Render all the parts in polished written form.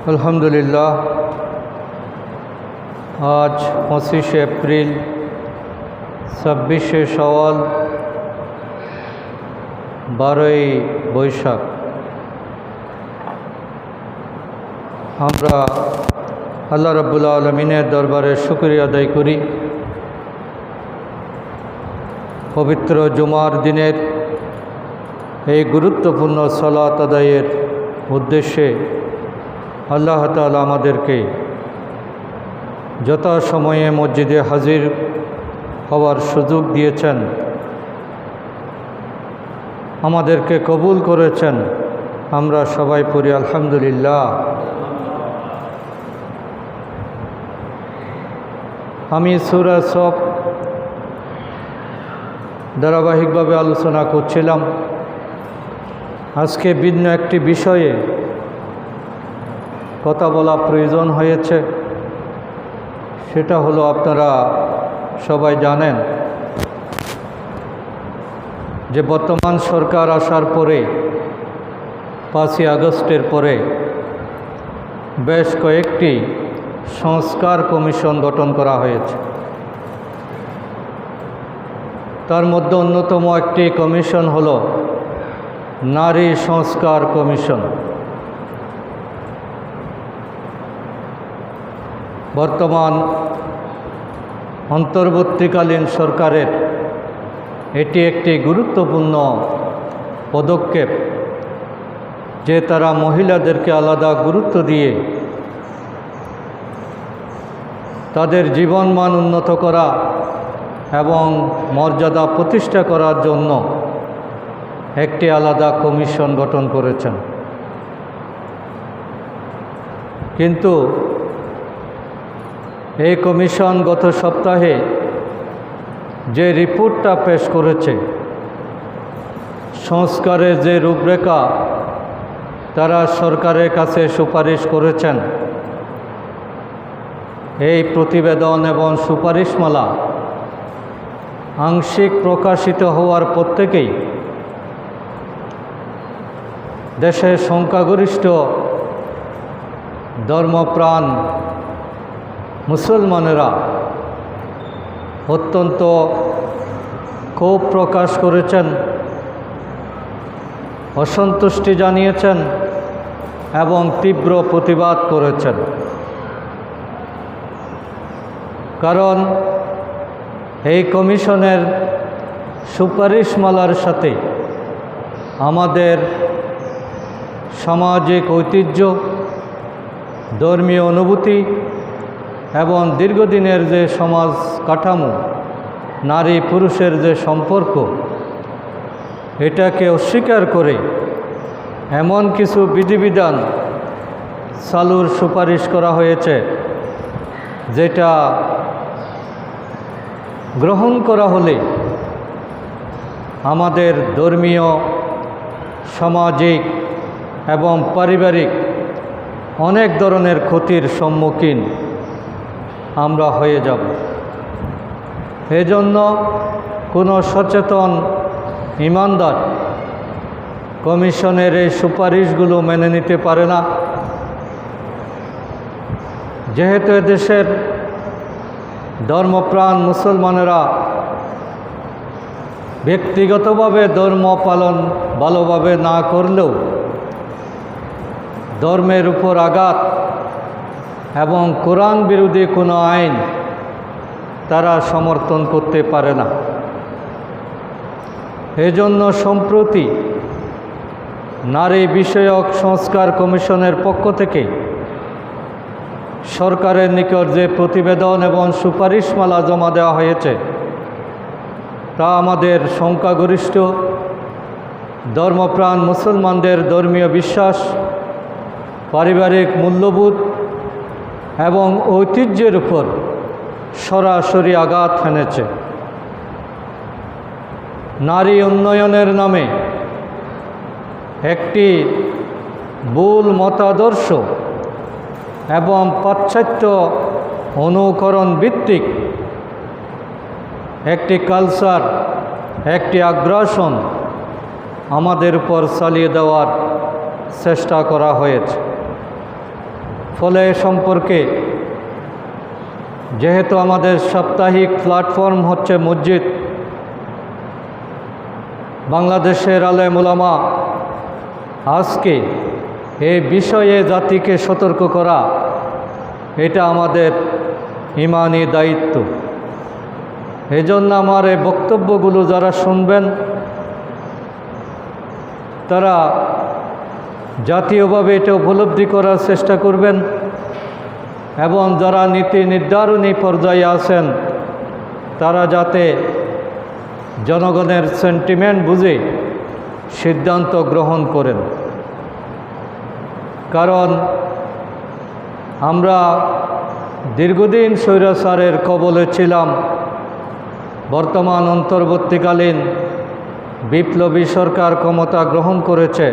আলহামদুলিল্লাহ, আজ 25 এপ্রিল, 26শে শাওয়াল, 12ই বৈশাখ। আমরা আল্লাহ রাব্বুল আলামিনের দরবারে শুকরিয়া আদায় করি। পবিত্র জুমার দিনের এই গুরুত্বপূর্ণ সালাত আদায়ের উদ্দেশ্যে আল্লাহ তাআলা আমাদেরকে যথাসময়ে মসজিদে হাজির হওয়ার সুযোগ দিয়েছেন, আমাদেরকে কবুল করেছেন। আমরা সবাই পড়ি আলহামদুলিল্লাহ। আমি সূরা সফ ধারাবাহিকভাবে আলোচনা করছিলাম। আজকে ভিন্ন একটি বিষয়ে কথা বলা প্রয়োজন হয়েছে। সেটা হলো, আপনারা সবাই জানেন যে বর্তমান সরকার আসার পরে 5ই আগস্টের পরে বেশ কয়েকটি সংস্কার কমিশন গঠন করা হয়েছে। তার মধ্যে অন্যতম একটি কমিশন হলো নারী সংস্কার কমিশন। বর্তমান অন্তর্বর্তীকালীন সরকারের এটি একটি গুরুত্বপূর্ণ পদক্ষেপ যে তারা মহিলাদেরকে আলাদা গুরুত্ব দিয়ে তাদের জীবনমান উন্নত করা এবং মর্যাদা প্রতিষ্ঠা করার জন্য একটি আলাদা কমিশন গঠন করেছেন। কিন্তু এই কমিশন গত সপ্তাহে যে রিপোর্টটা পেশ করেছে, সংস্কারের যে রূপরেখা তারা সরকারের কাছে সুপারিশ করেছেন, এই প্রতিবেদন এবং সুপারিশমালা আংশিক প্রকাশিত হওয়ার পর থেকেই দেশের সংখ্যাগরিষ্ঠ ধর্মপ্রাণ মুসলমানেরা অত্যন্ত ক্ষোভ প্রকাশ করেছেন, অসন্তুষ্টি জানিয়েছেন এবং তীব্র প্রতিবাদ করেছেন। কারণ এই কমিশনের সুপারিশমালার সাথে আমাদের সামাজিক ঐতিহ্য, ধর্মীয় অনুভূতি এবং দীর্ঘদিনের যে সমাজ কাঠামো, নারী পুরুষের যে সম্পর্ক, এটাকে অস্বীকার করে এমন কিছু বিধিবিধান চালুর সুপারিশ করা হয়েছে যেটা গ্রহণ করা হলে আমাদের ধর্মীয়, সামাজিক এবং পারিবারিক অনেক ধরনের ক্ষতির সম্মুখীন আমরা হয়ে যাব। এজন্য কোনো সচেতন ঈমানদার কমিশনের এই সুপারিশগুলো মেনে নিতে পারে না। যেহেতু এদেশের ধর্মপ্রাণ মুসলমানেরা ব্যক্তিগতভাবে ধর্ম পালন ভালোভাবে না করলেও ধর্মের উপর আঘাত এবং কোরআন বিরোধী কোনো আইন তারা সমর্থন করতে পারে না। এজন্য সম্প্রতি নারী বিষয়ক সংস্কার কমিশনের পক্ষ থেকে সরকারের নিকট যে প্রতিবেদন এবং সুপারিশমালা জমা দেওয়া হয়েছে, তা আমাদের সংখ্যাগরিষ্ঠ ধর্মপ্রাণ মুসলমানদের ধর্মীয় বিশ্বাস, পারিবারিক মূল্যবোধ এবং ঐতিহ্যের উপর সরাসরি আঘাত হেনেছে। নারী উন্নয়নের নামে একটি ভুল মতাদর্শ এবং পাশ্চাত্য অনুকরণ ভিত্তিক একটি কালচার, একটি আগ্রাসন আমাদের উপর চালিয়ে দেওয়ার চেষ্টা করা হয়েছে। ফলে এ সম্পর্কে যেহেতু আমাদের সাপ্তাহিক প্ল্যাটফর্ম হচ্ছে মসজিদ, বাংলাদেশের আলেম উলামা আজকে এই বিষয়ে জাতিকে সতর্ক করা এটা আমাদের ঈমানি দায়িত্ব। এজন্য আমার এই বক্তব্যগুলো যারা শুনবেন তারা জাতীয়ভাবে এটা উপলব্ধি করার চেষ্টা করবেন এবং যারা নীতি নির্ধারণী পর্যায়ে আছেন তারা যাতে জনগণের সেন্টিমেন্ট বুঝে সিদ্ধান্ত গ্রহণ করেন। কারণ আমরা দীর্ঘদিন স্বৈরাচারের কবলে ছিলাম। বর্তমান অন্তর্বর্তীকালীন বিপ্লবী সরকার ক্ষমতা গ্রহণ করেছে।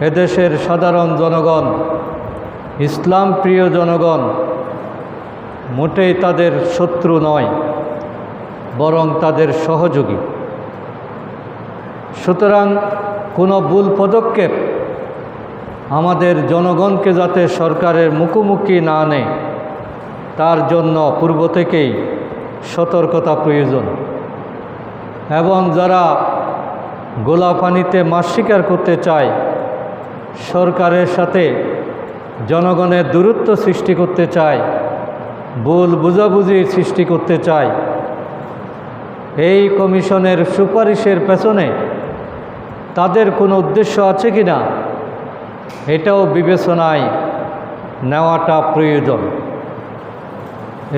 এদেশের সাধারণ জনগণ, ইসলাম প্রিয় জনগণ মোটেই তাদের শত্রু নয়, বরং তাদের সহযোগী। সুতরাং কোনো ভুল পদক্ষেপ আমাদের জনগণকে যাতে সরকারের মুখোমুখি না নেয় তার জন্য পূর্ব থেকেই সতর্কতা প্রয়োজন। এবং যারা গোলাপানিতে মাছ শিকার করতে চায়, সরকারের সাথে জনগণের দূরত্ব সৃষ্টি করতে চায়, ভুল বুঝাবুঝির সৃষ্টি করতে চায়, এই কমিশনের সুপারিশের পেছনে তাদের কোনো উদ্দেশ্য আছে কি না এটাও বিবেচনায় নেওয়াটা প্রয়োজন।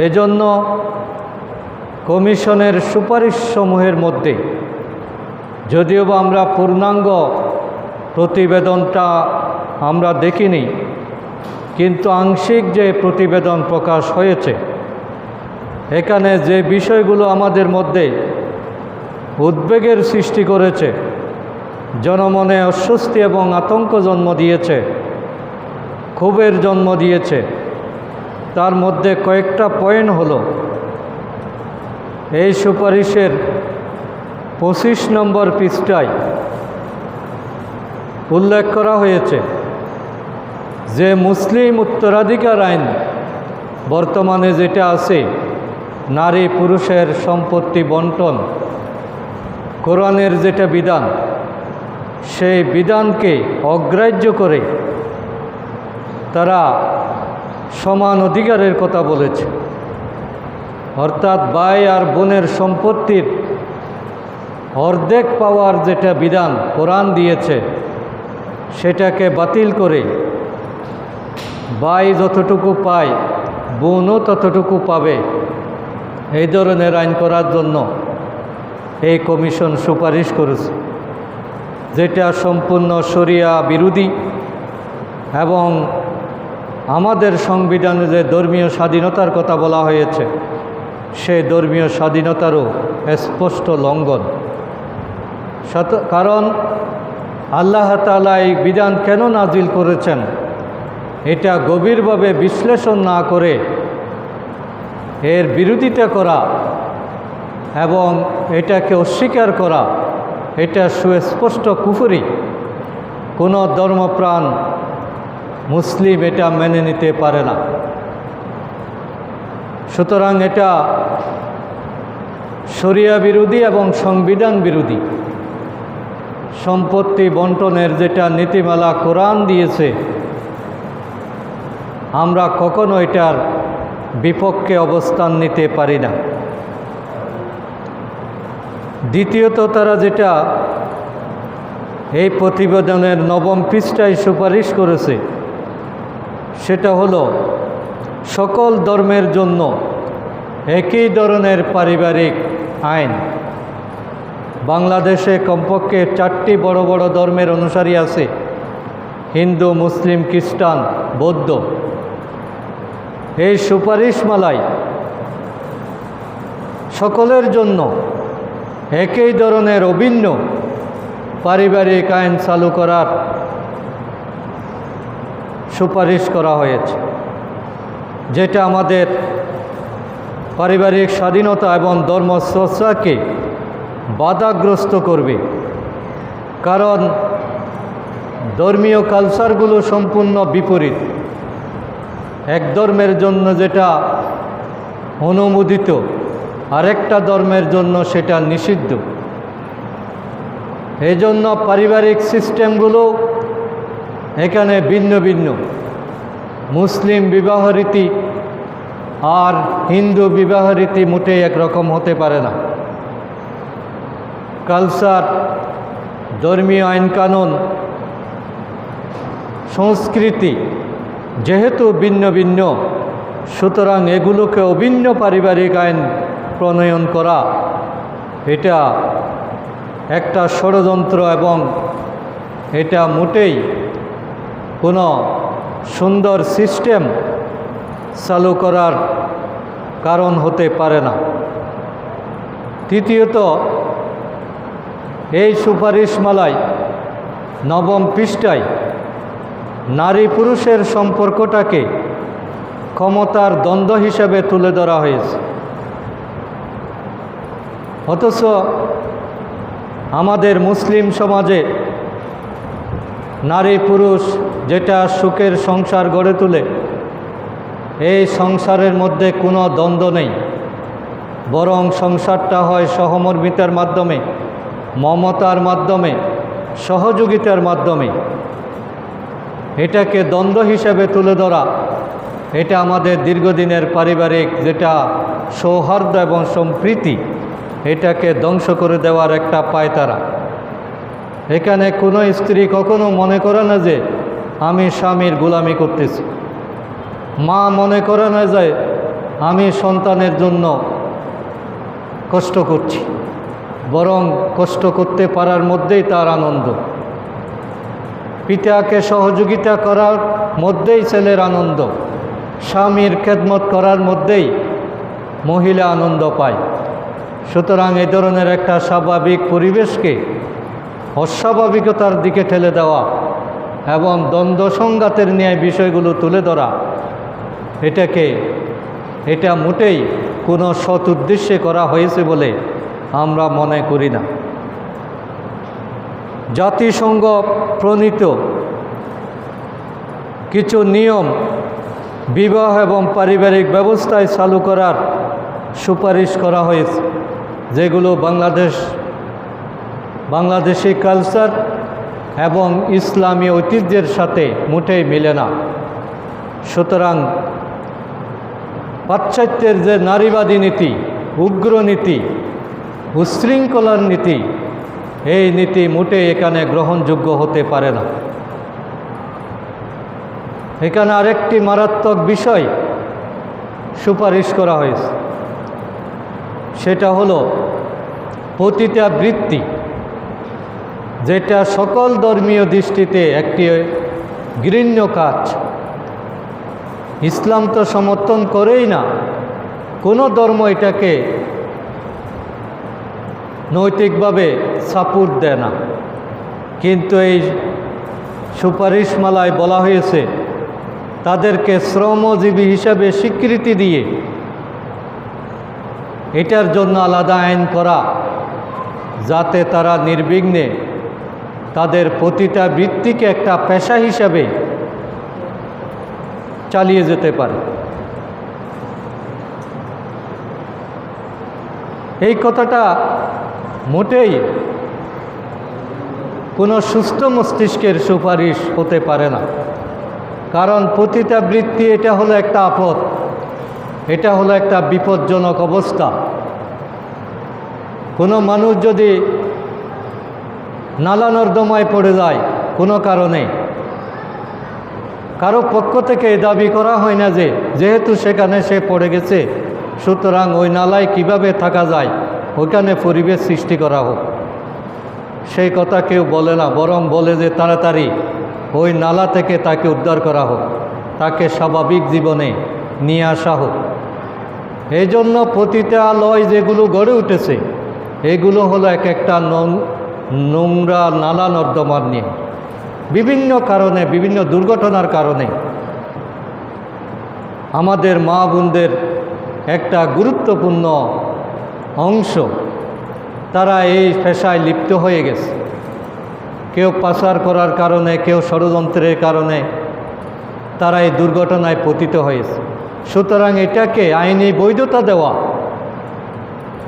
এজন্য কমিশনের সুপারিশসমূহের মধ্যে যদিও বা আমরা পূর্ণাঙ্গ প্রতিবেদনটা আমরা দেখিনি, কিন্তু আংশিক যে প্রতিবেদন প্রকাশ হয়েছে এখানে যে বিষয়গুলো আমাদের মধ্যে উদ্বেগের সৃষ্টি করেছে, জনমনে অস্বস্তি এবং আতঙ্ক জন্ম দিয়েছে, ক্ষোভের জন্ম দিয়েছে, তার মধ্যে কয়েকটা পয়েন্ট হলো এই সুপারিশের 25 নম্বর পৃষ্ঠায় উল্লেখ করা হয়েছে যে মুসলিম উত্তরাধিকার আইন বর্তমানে যেটা আছে, নারী পুরুষের সম্পত্তি বন্টন, কোরআনের যেটা বিধান, সেই বিধানকে অগ্রাহ্য করে তারা সমান অধিকারের কথা বলেছে। অর্থাৎ ভাই আর বোনের সম্পত্তির অর্ধেক পাওয়ার যেটা বিধান কোরআন দিয়েছে সেটাকে বাতিল করে ভাই যতটুকু পায় বোনও ততটুকু পাবে, এই ধরনের আইন করার জন্য এই কমিশন সুপারিশ করেছে, যেটা সম্পূর্ণ শরিয়া বিরোধী এবং আমাদের সংবিধানে যে ধর্মীয় স্বাধীনতার কথা বলা হয়েছে সেই ধর্মীয় স্বাধীনতারও স্পষ্ট লঙ্ঘন। কারণ আল্লাহ তাআলা এই বিধান কেন নাজিল করেছেন এটা গভীরভাবে বিশ্লেষণ না করে এর বিরোধিতা করা এবং এটাকে অস্বীকার করা এটা সুস্পষ্ট কুফরি। কোনো ধর্মপ্রাণ মুসলিম এটা মেনে নিতে পারে না। সুতরাং এটা শরিয়া বিরোধী এবং সংবিধান বিরোধী। সম্পত্তি বন্টনের যেটা নীতিমালা কোরআন দিয়েছে আমরা কখনো এটার বিপক্ষে অবস্থান নিতে পারি না। দ্বিতীয়ত তারা যেটা এই প্রতিবেদনের 9 পৃষ্ঠায় সুপারিশ করেছে সেটা হলো সকল ধর্মের জন্য একই ধরনের পারিবারিক আইন। বাংলাদেশে কমপক্ষে 4টি বড় বড় ধর্মের অনুসারী আছে, হিন্দু, মুসলিম, খ্রিস্টান, বৌদ্ধ। এই সুপারিশমালায় সকলের জন্য একই ধরনের অভিন্ন পারিবারিক আইন চালু করার সুপারিশ করা হয়েছে, যেটা আমাদের পারিবারিক স্বাধীনতা এবং ধর্মচর্চাকে বাধাগ্রস্ত করবে। কারণ ধর্মীয় কালচারগুলো সম্পূর্ণ বিপরীত। এক ধর্মের জন্য যেটা অনুমোদিত, আরেকটা ধর্মের জন্য সেটা নিষিদ্ধ। এই জন্য পারিবারিক সিস্টেমগুলো এখানে ভিন্ন ভিন্ন। মুসলিম বিবাহ রীতি আর হিন্দু বিবাহ রীতি মোটেই একরকম হতে পারে না। কালচার, ধর্মীয় আইনকানুন, সংস্কৃতি যেহেতু ভিন্ন ভিন্ন, সুতরাং এগুলোকে অভিন্ন পারিবারিক আইন প্রণয়ন করা এটা একটা ষড়যন্ত্র এবং এটা মোটেই কোনো সুন্দর সিস্টেম চালু করার কারণ হতে পারে না। তৃতীয়ত, এই সুপারিশমালায় 9 পৃষ্ঠায় নারী পুরুষের সম্পর্কটাকে ক্ষমতার দ্বন্দ্ব হিসেবে তুলে ধরা হয়েছে। অথচ আমাদের মুসলিম সমাজে নারী পুরুষ যেটা সুখের সংসার গড়ে তোলে, এই সংসারের মধ্যে কোনো দ্বন্দ্ব নেই, বরং সংসারটা হয় সহমর্মিতার মাধ্যমে, মমতার মাধ্যমে, সহযোগিতার মাধ্যমে। এটাকে দ্বন্দ্ব হিসেবে তুলে ধরা, এটা আমাদের দীর্ঘদিনের পারিবারিক যেটা সৌহার্দ্য এবং সম্প্রীতি, এটাকে ধ্বংস করে দেওয়ার একটা পায়তারা। এখানে কোনো স্ত্রী কখনো মনে করে না যে আমি স্বামীর গোলামি করতেছি, মা মনে করে না যে আমি সন্তানের জন্য কষ্ট করছি, বরং কষ্ট করতে পারার মধ্যেই তার আনন্দ। পিতাকে সহযোগিতা করার মধ্যেই ছেলের আনন্দ, স্বামীর খেদমত করার মধ্যেই মহিলা আনন্দ পায়। সুতরাং এই ধরনের একটা স্বাভাবিক পরিবেশকে অস্বাভাবিকতার দিকে ঠেলে দেওয়া এবং দ্বন্দ্ব সংঘাতের ন্যায় বিষয়গুলো তুলে ধরা, এটা মোটেই কোনো সৎ উদ্দেশ্যে করা হয়েছে বলে আমরা মনে করি না। জাতিসংঘ প্রণীত কিছু নিয়ম বিবাহ এবং পারিবারিক ব্যবস্থায় চালু করার সুপারিশ করা হয়েছে, যেগুলো বাংলাদেশি কালচার এবং ইসলামী ঐতিহ্যের সাথে মোটেই মিলে না। সুতরাং পাশ্চাত্যের যে নারীবাদী নীতি, উগ্র নীতি, উচ্ছৃঙ্খলার নীতি, এই নীতি মোটেই এখানে গ্রহণযোগ্য হতে পারে না। এখানে আরেকটি মারাত্মক বিষয় সুপারিশ করা হয়েছে, সেটা হলো পতিতাবৃত্তি, যেটা সকল ধর্মীয় দৃষ্টিতে একটি ঘৃণ্য কাজ। ইসলাম তো সমর্থন করেই না, কোনো ধর্ম এটাকে নৈতিকভাবে সাপোর্ট দেয় না। কিন্তু এই সুপারিশমালায় বলা হয়েছে তাদেরকে শ্রমজীবী হিসাবে স্বীকৃতি দিয়ে এটার জন্য আলাদা আইন করা, যাতে তারা নির্বিঘ্নে তাদের পতিতাবৃত্তিকে একটা পেশা হিসাবে চালিয়ে যেতে পারে। এই কথাটা মোটেই কোনো সুস্থ মস্তিষ্কের সুপারিশ হতে পারে না। কারণ পতিতাবৃত্তি এটা হলো একটা আপদ, এটা হলো একটা বিপজ্জনক অবস্থা। কোনো মানুষ যদি নালা নর্দমায় পড়ে যায় কোনো কারণে, কারো পক্ষ থেকে দাবি করা হয় না যে যেহেতু সেখানে সে পড়ে গেছে, সুতরাং ওই নালায় কিভাবে থাকা যায় ওইখানে পরিবেশ সৃষ্টি করা হোক। সেই কথা কেউ বলে না, বরং বলে যে তাড়াতাড়ি ওই নালা থেকে তাকে উদ্ধার করা হোক, তাকে স্বাভাবিক জীবনে নিয়ে আসা হোক। এই জন্য পতিতালয় যেগুলো গড়ে উঠেছে, এগুলো হলো এক একটা নোংরা নালা নর্দমার নিয়ে, বিভিন্ন কারণে, বিভিন্ন দুর্ঘটনার কারণে আমাদের মা বোনদের একটা গুরুত্বপূর্ণ অংশ তারা এই পেশায় লিপ্ত হয়ে গেছে। কেউ পাচার করার কারণে, কেউ ষড়যন্ত্রের কারণে, তারা এই দুর্ঘটনায় পতিত হয়েছে। সুতরাং এটাকে আইনি বৈধতা দেওয়া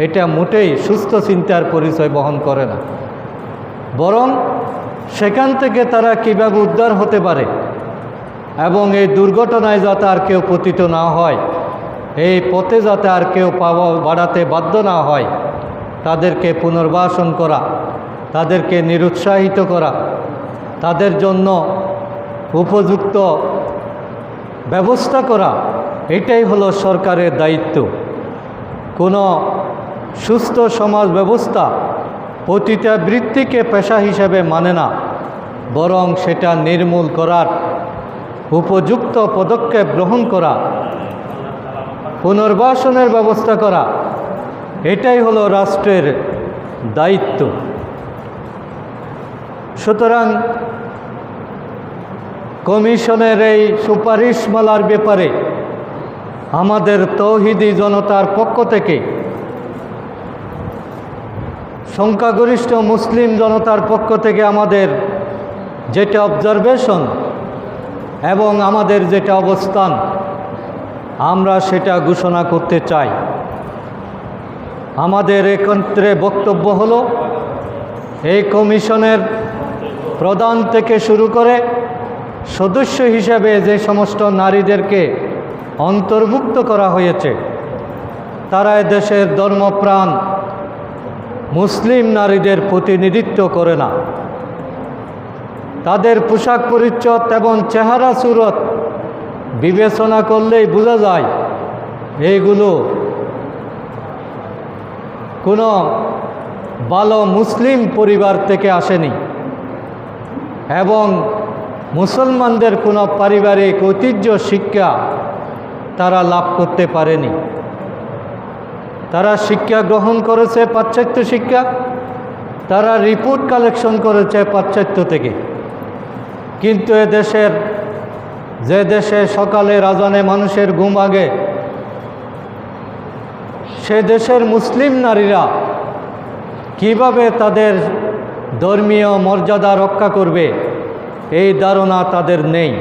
এটা মোটেই সুস্থ চিন্তার পরিচয় বহন করে না, বরং সেখান থেকে তারা কীভাবে উদ্ধার হতে পারে এবং এই দুর্ঘটনায় যাতে আর কেউ পতিত না হয়, এই পথে যাতে আর কেউ পা বাড়াতে বাধ্য না হয়, তাদেরকে পুনর্বাসন করা, তাদেরকে নিরুৎসাহিত করা, তাদের জন্য উপযুক্ত ব্যবস্থা করা, এটাই হলো সরকারের দায়িত্ব। কোনো সুস্থ সমাজ ব্যবস্থা পতিতাবৃত্তিকে পেশা হিসেবে মানে না, বরং সেটা নির্মূল করার উপযুক্ত পদক্ষেপ গ্রহণ করা, পুনর্বাসনের ব্যবস্থা করা, এটাই হলো রাষ্ট্রের দায়িত্ব। সুতরাং কমিশনের এই সুপারিশমালার ব্যাপারে আমাদের তৌহিদি জনতার পক্ষ থেকে, সংখ্যাগরিষ্ঠ মুসলিম জনতার পক্ষ থেকে আমাদের যেটা অবজারভেশন এবং আমাদের যেটা অবস্থান, আমরা সেটা ঘোষণা করতে চাই। আমাদের একত্রে বক্তব্য হলো, এই কমিশনের প্রধান থেকে শুরু করে সদস্য হিসেবে যে সমস্ত নারীদেরকে অন্তর্ভুক্ত করা হয়েছে, তারা দেশের ধর্মপ্রাণ মুসলিম নারীদের প্রতিনিধিত্ব করে না। তাদের পোশাক পরিচ্ছদ এবং চেহারা সুরত বিবেচনা করলেই বোঝা যায় এইগুলো কোনো ভালো মুসলিম পরিবার থেকে আসেনি এবং মুসলমানদের কোনো পারিবারিক ঐতিহ্য শিক্ষা তারা লাভ করতে পারেনি। তারা শিক্ষা গ্রহণ করেছে পাশ্চাত্য শিক্ষা, তারা রিপোর্ট কালেকশন করেছে পাশ্চাত্য থেকে। কিন্তু যে দেশে সকালের আজানে মানুষের ঘুম ভাঙে, সে দেশের মুসলিম নারীরা কিভাবে তাদের ধর্মীয় মর্যাদা রক্ষা করবে এই ধারণা তাদের নেই।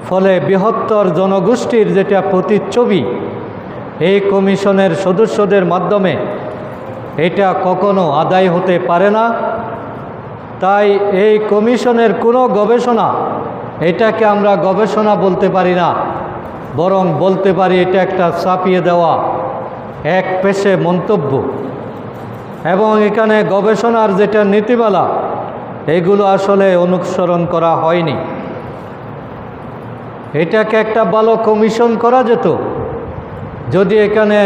ফলে বৃহত্তর জনগোষ্ঠীর যেটা প্রতিচ্ছবি এই কমিশনের সদস্যদের মাধ্যমে এটা কখনো আদায় হতে পারে না। তাই এই কমিশনের কোনো গবেষণা, এটাকে আমরা গবেষণা বলতে পারি না, বরং বলতে পারি এটা একটা ছাপিয়ে দেওয়া এক পেশে মন্তব্য। এবং এখানে গবেষণার যেটা নীতিমালা, এগুলো আসলে অনুসরণ করা হয়নি। এটাকে একটা ভালো কমিশন করা যেত যদি এখানে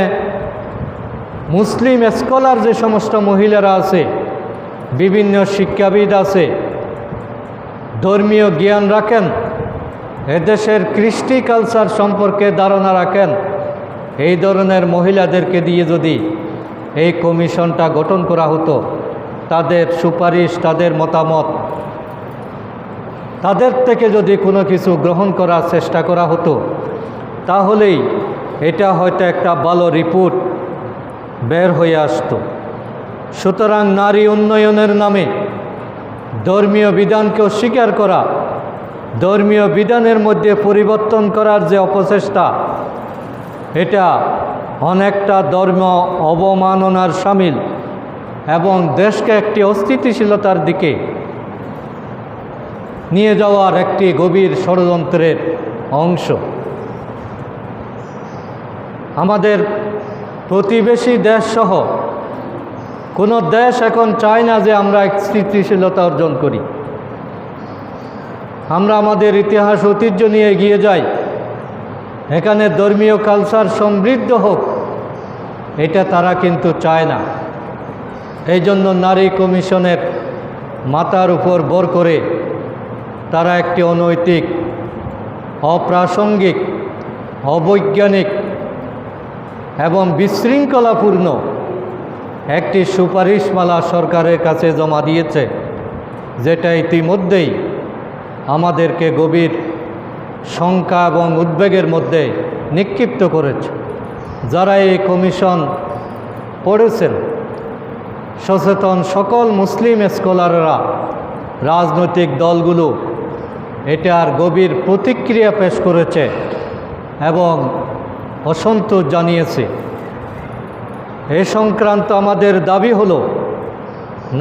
মুসলিম স্কলার যে সমস্ত মহিলারা আছে, বিভিন্ন শিক্ষাবিদ আছে, ধর্মীয় জ্ঞান রাখেন, এদেশের কৃষ্টি কালচার সম্পর্কে ধারণা রাখেন, এই ধরনের মহিলাদেরকে দিয়ে যদি এই কমিশনটা গঠন করা হতো, তাদের সুপারিশ, তাদের মতামত, তাদের থেকে যদি কোনো কিছু গ্রহণ করার চেষ্টা করা হতো, তাহলেই এটা হয়তো একটা ভালো রিপোর্ট বের হয়ে আসতো। সুতরাং নারী উন্নয়নের নামে ধর্মীয় বিধানকে অস্বীকার করা, ধর্মীয় বিধানের মধ্যে পরিবর্তন করার যে অপচেষ্টা, এটা অনেকটা ধর্ম অবমাননার শামিল এবং দেশকে একটি অস্থিতিশীলতার দিকে নিয়ে যাওয়ার একটি গভীর ষড়যন্ত্রের অংশ। আমাদের প্রতিবেশী দেশসহ কোনো দেশ এখন চায় না যে আমরা স্থিতিশীলতা অর্জন করি, আমরা আমাদের ইতিহাস ঐতিহ্য নিয়ে এগিয়ে যাই, এখানে ধর্মীয় কালচার সমৃদ্ধ হোক, এটা তারা কিন্তু চায় না। এই জন্য নারী কমিশনের মাথার উপর ভর করে তারা একটি অনৈতিক, অপ্রাসঙ্গিক, অবৈজ্ঞানিক এবং বিশৃঙ্খলাপূর্ণ একটি সুপারিশমালা সরকারের কাছে জমা দিয়েছে, যেটা ইতিমধ্যেই আমাদেরকে গভীর শঙ্কা এবং উদ্বেগের মধ্যে নিক্ষিপ্ত করেছে। যারা এই কমিশন পড়েছেন, সচেতন সকল মুসলিম স্কলাররা, রাজনৈতিক দলগুলো এটার গভীর প্রতিক্রিয়া পেশ করেছে এবং অসন্তোষ জানিয়েছে। এ সংক্রান্ত আমাদের দাবি হলো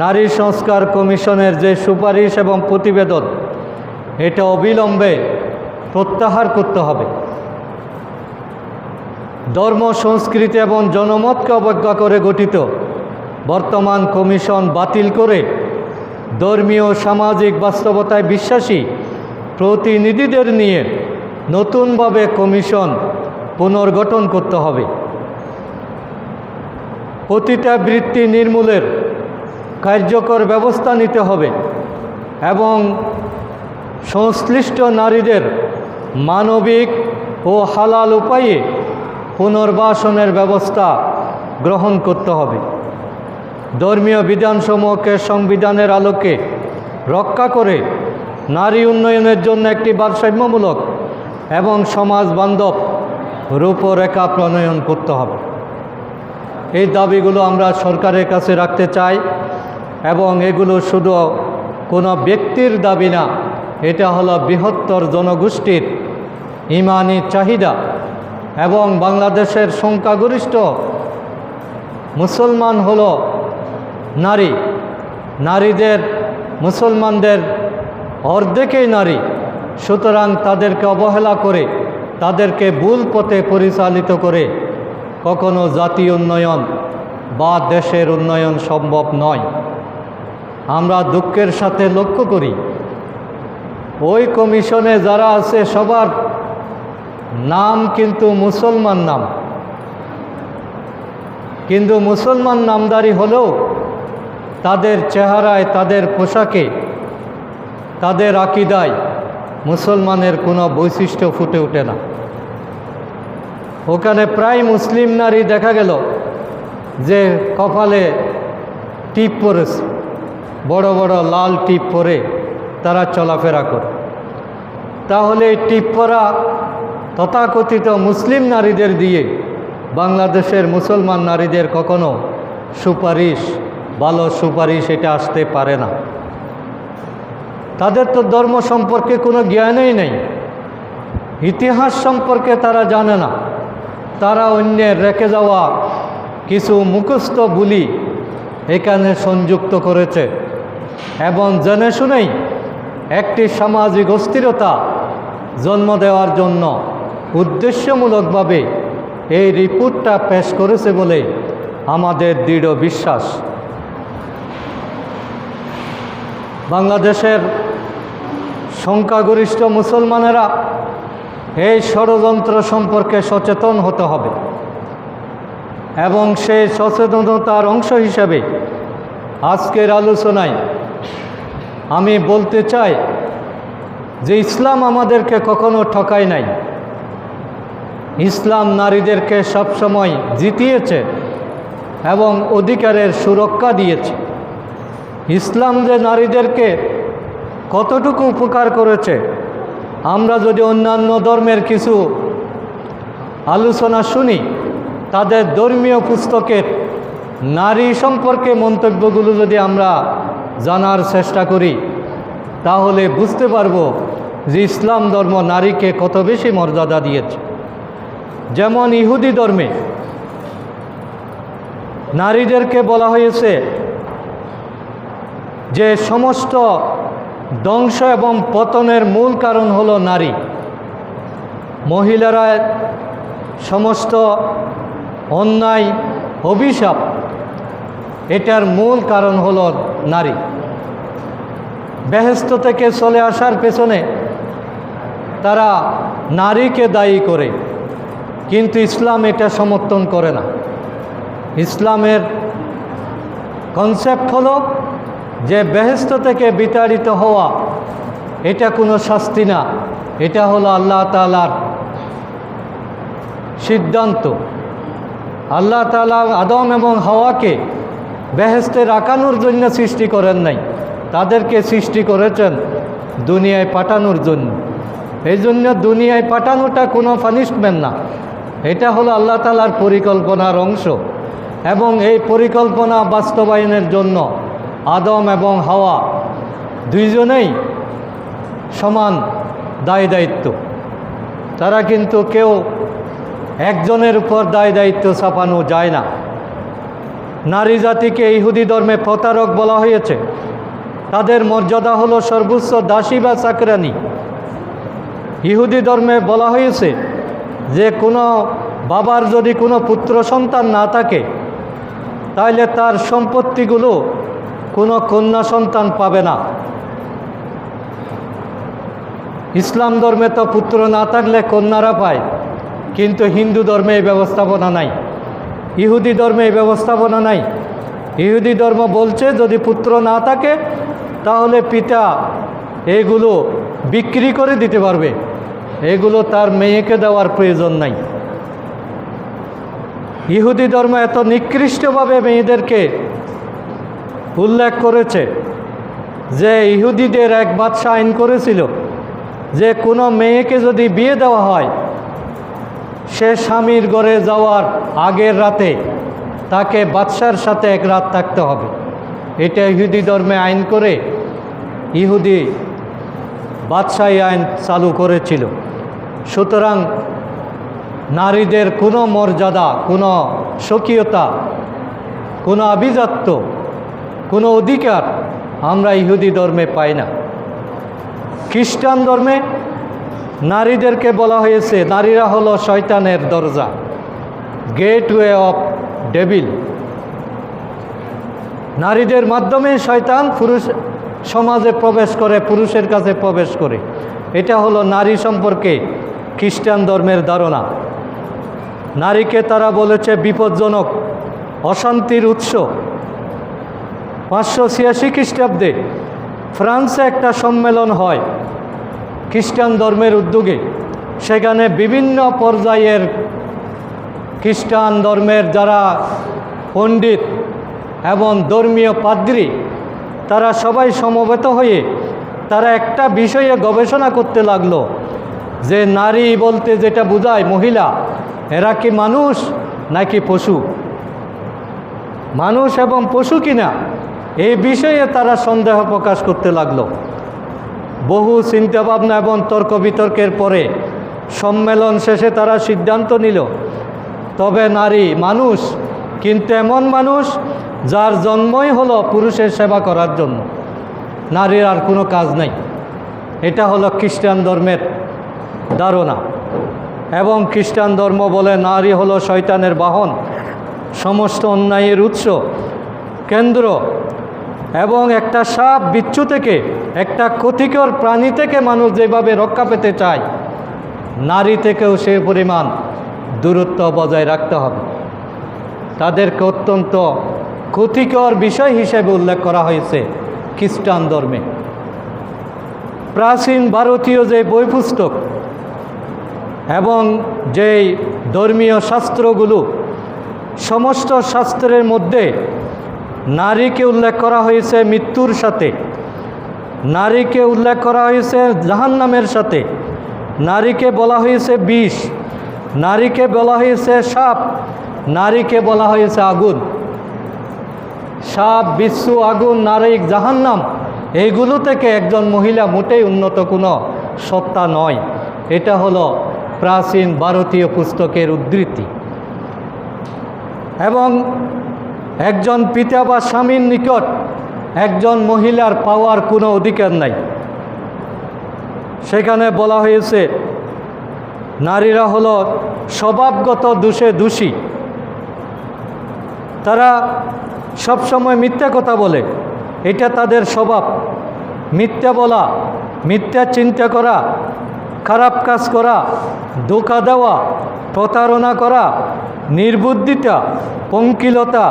নারী সংস্কার কমিশনের যে সুপারিশ এবং প্রতিবেদন এটা অবিলম্বে প্রত্যাহার করতে হবে। ধর্ম, সংস্কৃতি এবং জনমতকে অবজ্ঞা করে গঠিত বর্তমান কমিশন বাতিল করে ধর্মীয় সামাজিক বাস্তবতায় বিশ্বাসী প্রতিনিধিদের নিয়ে নতুনভাবে কমিশন পুনর্গঠন করতে হবে। পতিতাবৃত্তি নির্মূলের কার্যকর ব্যবস্থা নিতে হবে এবং সংশ্লিষ্ট নারীদের মানবিক ও হালাল উপায়ে পুনর্বাসনের ব্যবস্থা গ্রহণ করতে হবে। ধর্মীয় বিধানসমূহকে সংবিধানের আলোকে রক্ষা করে নারী উন্নয়নের জন্য একটি ভারসাম্যমূলক এবং সমাজ বান্ধব রূপরেখা প্রণয়ন করতে হবে। এই দাবিগুলো আমরা সরকারের কাছে রাখতে চাই এবং এগুলো শুধু কোনো ব্যক্তির দাবি না, এটা হলো বৃহত্তর জনগোষ্ঠীর ইমানি চাহিদা এবং বাংলাদেশের সংখ্যাগরিষ্ঠ মুসলমান হলো মুসলমানদের অর্ধেকই নারী। সুতরাং তাদেরকে অবহেলা করে, তাদেরকে ভুল পথে পরিচালিত করে কখনো জাতীয় উন্নয়ন বা দেশের উন্নয়ন সম্ভব নয়। আমরা দুঃখের সাথে লক্ষ্য করি ওই কমিশনে যারা আছে সবার নাম কিন্তু মুসলমান নাম, কিন্তু মুসলমান নামদারি হলেও তাদের চেহারায়, তাদের পোশাকে, তাদের আকীদায় মুসলমানের কোনো বৈশিষ্ট্য ফুটে ওঠে না। ওখানে প্রায় মুসলিম নারী দেখা গেল যে কপালে টিপ পরেছে, বড় বড় লাল টিপ পরে তারা চলাফেরা করে। তাহলে এই টিপ পরা তথাকথিত মুসলিম নারীদের দিয়ে বাংলাদেশের মুসলমান নারীদের কখনো ভালো সুপারিশ এটা আসতে পারে না। তাদের তো ধর্ম সম্পর্কে কোনো জ্ঞানই নেই, ইতিহাস সম্পর্কে তারা জানে না। তারা অন্যের রেখে যাওয়া কিছু মুখস্থ বুলি এখানে সংযুক্ত করেছে এবং জেনে শুনেই একটি সামাজিক অস্থিরতা জন্ম দেওয়ার জন্য উদ্দেশ্যমূলকভাবে এই রিপোর্টটা পেশ করেছে বলে আমাদের দৃঢ় বিশ্বাস। বাংলাদেশের সংখ্যাগরিষ্ঠ মুসলমানেরা এই ষড়যন্ত্র সম্পর্কে সচেতন হতে হবে এবং সেই সচেতনতার অংশ হিসেবে আজকের আলোচনায় আমি বলতে চাই যে ইসলাম আমাদেরকে কখনো ঠকায় নাই। ইসলাম নারীদেরকে সবসময় জিতিয়েছে এবং অধিকারের সুরক্ষা দিয়েছে। ইসলাম যে নারীদেরকে কতটুকু উপকার করেছে, আমরা যদি অন্যান্য ধর্মের কিছু আলোচনা শুনি, তাদের ধর্মীয় পুস্তকের নারী সম্পর্কে মন্তব্যগুলো যদি আমরা জানার চেষ্টা করি, তাহলে বুঝতে পারব যে ইসলাম ধর্ম নারীকে কত বেশি মর্যাদা দিয়েছে। যেমন ইহুদি ধর্মে নারীদেরকে বলা হয়েছে যে সমস্ত ধ্বংস এবং পতনের মূল কারণ হলো নারী। মহিলারা সমস্ত অন্যায়, অভিশাপ, এটার মূল কারণ হলো নারী। বেহেশত থেকে চলে আসার পেছনে তারা নারীকে দায়ী করে, কিন্তু ইসলাম এটা সমর্থন করে না। ইসলামের কনসেপ্ট হলো যে বেহেশত থেকে বিতাড়িত হওয়া এটা কোনো শাস্তি না, এটা হলো আল্লাহ তাআলার সিদ্ধান্ত। আল্লাহ তাআলা আদম এবং হাওয়াকে বেহেশতে রাখানোর জন্য সৃষ্টি করেন নাই, তাদেরকে সৃষ্টি করেছেন দুনিয়ায় পাঠানোর জন্য। এই জন্য দুনিয়ায় পাঠানোটা কোনো পানিশমেন্ট না, এটা হলো আল্লাহ তাআলার পরিকল্পনার অংশ এবং এই পরিকল্পনা বাস্তবায়নের জন্য আদম এবং হাওয়া দুইজনেই সমান দায় দায়িত্ব। তারা কিন্তু কেউ একজনের উপর দায় দায়িত্ব চাপানো যায় না। নারী জাতিকে ইহুদি ধর্মে প্রতারক বলা হয়েছে। তাদের মর্যাদা হলো সর্বোচ্চ দাসী বা চাকরানি। ইহুদি ধর্মে বলা হয়েছে যে কোনো বাবার যদি কোনো পুত্র সন্তান না থাকে তাহলে তার সম্পত্তিগুলো কোনো কন্যা সন্তান পাবে না। ইসলাম ধর্মে তো পুত্র না থাকলে কন্যারা পায়, কিন্তু হিন্দু ধর্মে এই ব্যবস্থাপনা নাই, ইহুদি ধর্মে এই ব্যবস্থাপনা নাই। ইহুদি ধর্ম বলছে যদি পুত্র না থাকে তাহলে পিতা এগুলো বিক্রি করে দিতে পারবে, এগুলো তার মেয়েকে দেওয়ার প্রয়োজন নাই। ইহুদি ধর্ম এত নিকৃষ্টভাবে মেয়েদেরকে উল্লেখ করেছে যে ইহুদিদের এক বাদশা আইন করেছিল যে কোনো মেয়েকে যদি বিয়ে দেওয়া হয় সে স্বামীর ঘরে যাওয়ার আগের রাতে তাকে বাদশার সাথে এক রাত থাকতে হবে। এটা ইহুদি ধর্মে আইন করে ইহুদি বাদশাহী আইন চালু করেছিল। সুতরাং নারীদের কোনো মর্যাদা, কোনো স্বকীয়তা, কোনো আভিজাত্য, কোনো অধিকার আমরা ইহুদি ধর্মে পাই না। খ্রিস্টান ধর্মে নারীদেরকে বলা হয়েছে নারীরা হলো শয়তানের দরজা, গেটওয়ে অফ ডেভিল। নারীদের মাধ্যমে শয়তান পুরুষ সমাজে প্রবেশ করে, পুরুষের কাছে প্রবেশ করে। এটা হলো নারী সম্পর্কে খ্রিস্টান ধর্মের ধারণা। নারীকে তারা বলেছে বিপজ্জনক, অশান্তির উৎস। 586 খ্রিস্টাব্দে ফ্রান্সে একটা সম্মেলন হয় খ্রিস্টান ধর্মের উদ্যোগে। সেখানে বিভিন্ন পর্যায়ের খ্রিস্টান ধর্মের যারা পণ্ডিত এবং ধর্মীয় পাদ্রী তারা সবাই সমবেত হয়ে তারা একটা বিষয়ে গবেষণা করতে লাগলো যে নারী বলতে যেটা বোঝায় মহিলা, এরা কি মানুষ নাকি পশু, মানুষ এবং পশু কিনা, এই বিষয়ে তারা সন্দেহ প্রকাশ করতে লাগলো। বহু চিন্তাভাবনা এবং তর্ক বিতর্কের পরে সম্মেলন শেষে তারা সিদ্ধান্ত নিল তবে নারী মানুষ, কিন্তু এমন মানুষ যার জন্মই হলো পুরুষের সেবা করার জন্য, নারীর আর কোনো কাজ নাই। এটা হলো খ্রিস্টান ধর্মের ধারণা। এবং খ্রিস্টান ধর্ম বলে নারী হলো শয়তানের বাহন, সমস্ত অন্যায়ের উৎস, কেন্দ্র। এবং একটা সাপ বিচ্ছু থেকে, একটা ক্ষতিকর প্রাণী থেকে মানুষ যেভাবে রক্ষা পেতে চায়, নারী থেকেও সে পরিমাণ দূরত্ব বজায় রাখতে হবে। তাদেরকে অত্যন্ত ক্ষতিকর বিষয় হিসেবে উল্লেখ করা হয়েছে খ্রিস্টান ধর্মে। প্রাচীন ভারতীয় যে বই পুস্তক এবং যেই ধর্মীয় শাস্ত্রগুলো, সমস্ত শাস্ত্রের মধ্যে নারীকে উল্লেখ করা হয়েছে মৃত্যুর সাথে, নারীকে উল্লেখ করা হয়েছে জাহান্নামের সাথে, নারীকে বলা হয়েছে বিষ, নারীকে বলা হয়েছে সাপ, নারীকে বলা হয়েছে আগুন। সাপ, বিচ্ছু, আগুন, নারী, জাহান্নাম, এইগুলো থেকে একজন মহিলা মোটেই উন্নত কোনো সত্তা নয়। এটা হলো প্রাচীন ভারতীয় পুস্তকের উদ্ধৃতি। এবং একজন পিতা বা স্বামীর নিকট একজন মহিলার পাওয়ার কোনো অধিকার নাই। সেখানে বলা হয়েছে নারীরা হলো স্বভাবগত দোষে দোষী, তারা সবসময় মিথ্যা কথা বলে, এটা তাদের স্বভাব। মিথ্যা বলা, মিথ্যা চিন্তা করা, খারাপ কাজ করা, ধোঁকা দেওয়া, প্রতারণা করা, নির্বুদ্ধিতা, পঙ্কিলতা,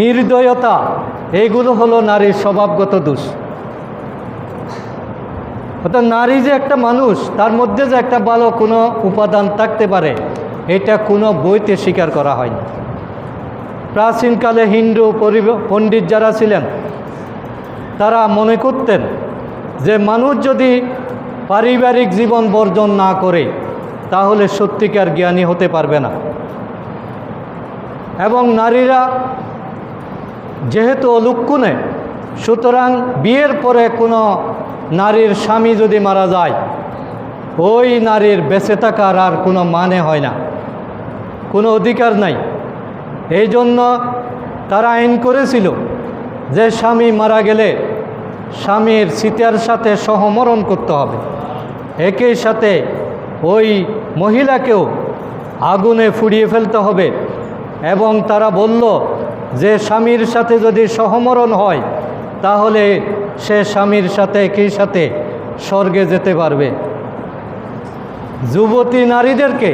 নির্দয়তা, এইগুলো হলো নারীর স্বভাবগত দোষ। অর্থাৎ নারী যে একটা মানুষ, তার মধ্যে যে একটা ভালো কোনো উপাদান থাকতে পারে, এটা কোনো বইতে স্বীকার করা হয়নি। প্রাচীনকালে হিন্দু পণ্ডিত যারা ছিলেন তারা মনে করতেন যে মানুষ যদি পারিবারিক জীবন বর্জন না করে তাহলে সত্যিকার জ্ঞানী হতে পারবে না। এবং নারীরা যেহেতু অলুক্ষণে, সুতরাং বিয়ের পরে কোনো নারীর স্বামী যদি মারা যায়, ওই নারীর বেঁচে থাকার আর কোনো মানে হয় না, কোনো অধিকার নাই। এই জন্য তারা আইন করেছিল যে স্বামী মারা গেলে স্বামীর চিতার সাথে সহমরণ করতে হবে, একই সাথে ওই মহিলাকেও আগুনে পুড়িয়ে ফেলতে হবে। এবং তারা বলল যে স্বামীর সাথে যদি সহমরণ হয় তাহলে সে স্বামীর সাথে একই সাথে স্বর্গে যেতে পারবে। যুবতী নারীদেরকে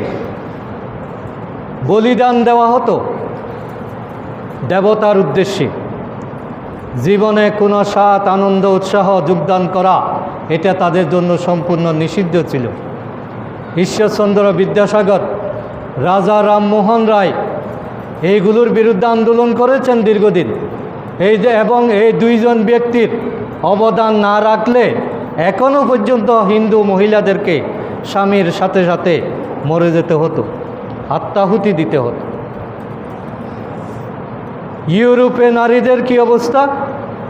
বলিদান দেওয়া হতো দেবতার উদ্দেশ্যে। জীবনে কোনো স্বাদ, আনন্দ, উৎসাহ যোগদান করা এটা তাদের জন্য সম্পূর্ণ নিষিদ্ধ ছিল। ঈশ্বরচন্দ্র বিদ্যাসাগর, রাজা রামমোহন রায় এইগুলোর বিরুদ্ধে আন্দোলন করেছেন দীর্ঘদিন। এবং এই দুইজন ব্যক্তির অবদান না রাখলে এখনও পর্যন্ত হিন্দু মহিলাদেরকে স্বামীর সাথে সাথে মরে যেতে হতো, আত্মাহুতি দিতে হতো। ইউরোপে নারীদের কি অবস্থা?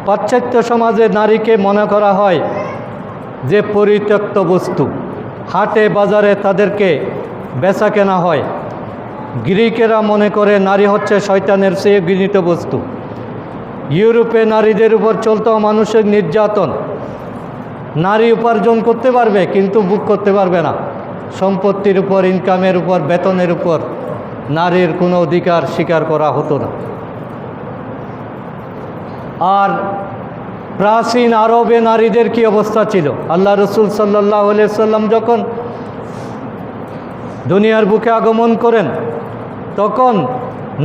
পাশ্চাত্য সমাজে নারীকে মনে করা হয় যে পরিত্যক্ত বস্তু, হাটে বাজারে তাদেরকে বেচা কেনা হয়। গ্রিকেরা মনে করে নারী হচ্ছে শয়তানের চেয়ে ঘৃণিত বস্তু। ইউরোপে নারীদের উপর চলত মানসিক নির্যাতন। নারী উপার্জন করতে পারবে কিন্তু ভোগ করতে পারবে না। সম্পত্তির উপর, ইনকামের উপর, বেতনের উপর নারীর কোনো অধিকার স্বীকার করা হতো না। আর প্রাচীন আরবে নারীদের কি অবস্থা ছিল? আল্লাহ রসুল সাল্লাল্লাহু আলাইহি সাল্লাম যখন দুনিয়ার বুকে আগমন করেন তখন